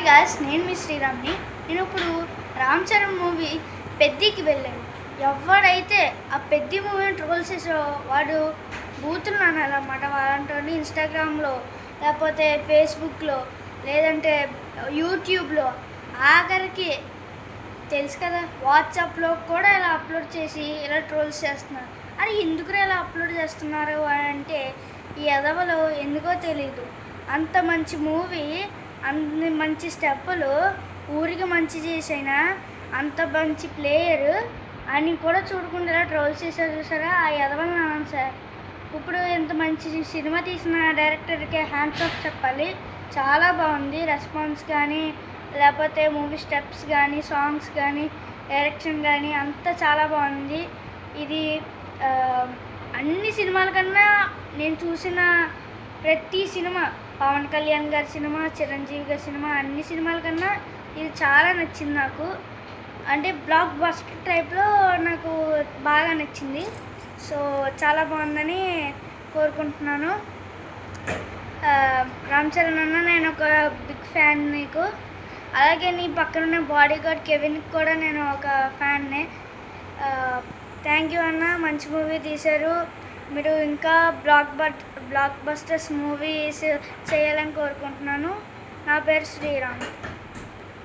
Guys, నేను మీ శ్రీరామ్ని. నేను ఇప్పుడు రామ్ చరణ్ మూవీ పెద్దికి వెళ్ళాను. ఎవడైతే ఆ పెద్ది మూవీని ట్రోల్ చేసో వాడు బూతులు అనాలన్నమాట. వాళ్ళంటూ ఇన్స్టాగ్రామ్లో, లేకపోతే ఫేస్బుక్లో, లేదంటే యూట్యూబ్లో, ఆఖరికి తెలుసు కదా వాట్సాప్లో కూడా ఇలా అప్లోడ్ చేసి ఇలా ట్రోల్స్ చేస్తున్నారు. అది ఎందుకు ఇలా అప్లోడ్ చేస్తున్నారు అని అంటే, ఈ ఎదవలో ఎందుకో తెలీదు. అంత మంచి మూవీ, అన్ని మంచి స్టెప్పులు, ఊరికి మంచి చేసైనా అంత మంచి ప్లేయర్ అని కూడా చూడకుండా ఇలా ట్రోల్స్ చేశారు. చూసారా ఆ ఎదవని అన్నాను సార్. ఇప్పుడు ఇంత మంచి సినిమా తీసిన డైరెక్టర్కి హ్యాండ్స్ ఆఫ్ చెప్పాలి. చాలా బాగుంది రెస్పాన్స్ కానీ, లేకపోతే మూవీ స్టెప్స్ కానీ, సాంగ్స్ కానీ, డైరెక్షన్ కానీ అంతా చాలా బాగుంది. ఇది అన్ని సినిమాల కన్నా నేను చూసిన ప్రతి సినిమా, పవన్ కళ్యాణ్ గారి సినిమా, చిరంజీవి గారి సినిమా, అన్ని సినిమాల కన్నా ఇది చాలా నచ్చింది నాకు. అంటే బ్లాక్ బస్టర్ టైప్లో నాకు బాగా నచ్చింది. సో చాలా బాగుందని కోరుకుంటున్నాను. రామ్ చరణ్ అన్న, నేను ఒక బిగ్ ఫ్యాన్ నీకు. అలాగే నీ పక్కన బాడీ గార్డ్ కెవిన్కి కూడా నేను ఒక ఫ్యాన్నే. థ్యాంక్ యూ అన్న, మంచి మూవీ తీశారు. మీరు ఇంకా బ్లాక్ బస్టర్స్ మూవీస్ చేయాలని కోరుకుంటున్నాను. నా పేరు శ్రీరామ్.